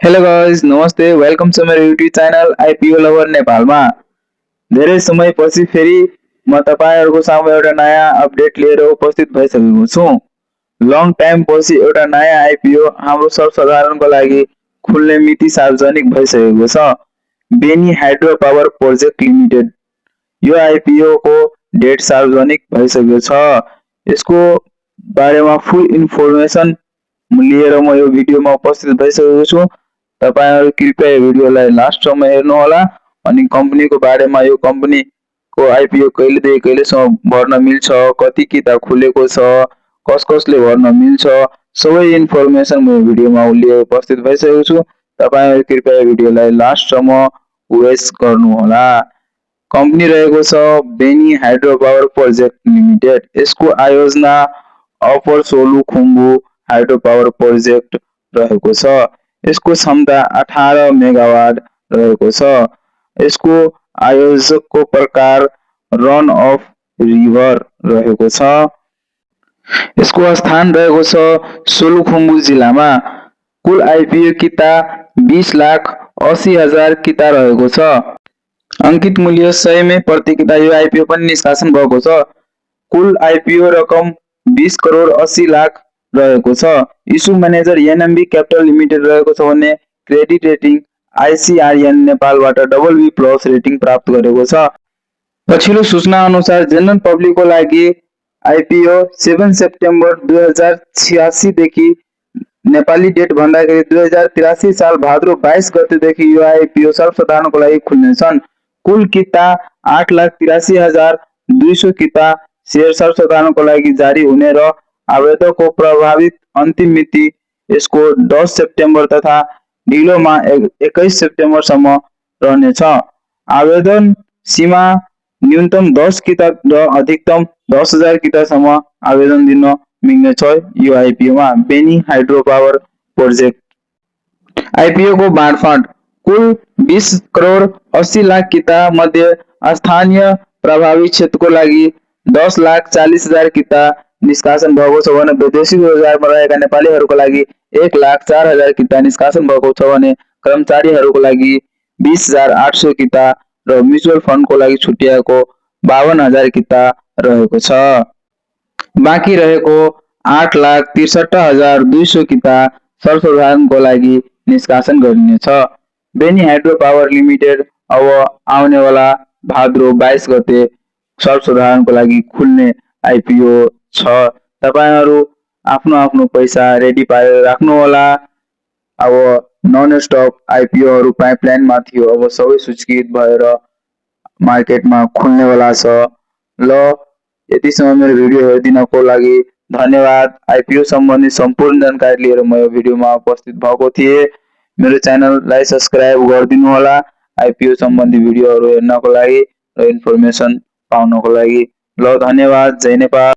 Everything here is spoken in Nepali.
हेलो गाइस, नमस्ते। वेलकम टु मेरो युट्युब च्यानल आइपिओ लभर नेपालमा। धेरै समयपछि फेरि म तपाईहरुको सामु एउटा नयाँ अपडेट लिएर उपस्थित भइसकेको छु। लङ टाइम पछि एउटा नयाँ आइपिओ हाम्रो सर्वसाधारणको लागि खुल्ने मिति सार्वजनिक भइसकेको छ। Beni hydro power project limited. यो आइपिओ को डेट सार्वजनिक भइसकेको छ। यसको बारेमा फुल इन्फर्मेसन लिएर म यो भिडियोमा उपस्थित भइसकेको छु। तपाईहरु कृपया यो भिडियोलाई लास्टसम्म हेर्नुहोला अनि कम्पनीको बारेमा यो कम्पनीको आइपिओ कहिलेदेखि कहिलेसम्म भर्न मिल्छ, कति किता खुलेको छ, कसले भर्न मिल्छ, सबै इन्फर्मेसन म यो भिडियोमा लिएर उपस्थित भइसकेको छु। तपाईहरु कृपया यो भिडियोलाई लास्टसम्म वाच गर्नुहोला। कम्पनी रहेको छ Beni hydro power project limited. यसको आयोजना upper Solukhumbu hydro power project रहेको छ। यसको क्षमता 18 मेगावाट रहेको छ। यसको आयोजकको प्रकार रन अफ रिभर रहेको छ। यसको स्थान रहेको छ सोलुखुम्बु जिल्लामा। कुल आइपिओ किता 20,80,000 किता रहेको छ। अंकित मूल्य 100 में प्रति किता यो आइपिओ पनि निष्कासन भएको छ। कुल आइपिओ रकम 20 करोड 80 लाख रहेको छ। Issue manager NMB capital limited रहेको छ भने क्रेडिट रेटिङ आइसिआरएन नेपालबाट BB+ रेटिङ प्राप्त गरेको छ। पछिल्लो सूचना अनुसार जनरल पब्लिकको लागि आइपिओ 7 सेप्टेम्बर 2086 देखि नेपाली डेट भन्दाखेरि 2083 साल भाद्रो 22 गतेदेखि यो आइपिओ सर्वसाधारणको लागि खुल्नेछन्। कुल किता 8,83,200 किता शेयर सर्वसाधारणको लागि जारी हुने र आवेदकको प्रभावित अन्तिम मिति यसको 10 सेप्टेम्बर तथा ढिलोमा 21 सेप्टेम्बरसम्म रहनेछ। आवेदन सीमा न्यूनतम 10 किता र अधिकतम 10,000 कितासम्म आवेदन दिन मिल्नेछ। यो आइपिओमा Beni hydro power project IPO को बाँडफाँड कुल 20 करोड 80 लाख किता मध्ये स्थानीय प्रभावित क्षेत्रको लागि 10,40,000 किता निष्कासन भएको छ भने विदेशी रोजगारमा रहेका नेपालीहरूको लागि 1,04,000 किता निष्कासन भएको छ भने कर्मचारीहरूको लागि 20,800 किता र म्युचुअल फन्डको लागि छुट्याएको 52,000 किता रहेको छ। बाँकी रहेको 8,63,200 किता सर्वसाधारणको लागि निष्कासन गरिनेछ। बेनी हाइड्रो पावर लिमिटेड अब आउनेवाला भाद्रो 22 गते सर्वसाधारणको लागि खुल्ने आइपिओ छ। तपाईहरु आफ्नो पैसा रेडी पारेर राख्नु होला। अब नन स्टप आइपिओहरु पाइपलाइनमा थियो, अब सबै सूचीकृत भएर मार्केटमा खुल्नेवाला छ। ल यतिसम्म मेरो भिडियो हेरिदिनको लागि धन्यवाद। आइपिओ सम्बन्धी सम्पूर्ण जानकारी लिएर म यो भिडियोमा उपस्थित भएको थिएँ। मेरो च्यानललाई सब्स्क्राइब गरिदिनु होला आइपिओ सम्बन्धी भिडियोहरु हेर्नको लागि र इन्फर्मेसन पाउनको लागि। ल धन्यवाद। जय नेपाल।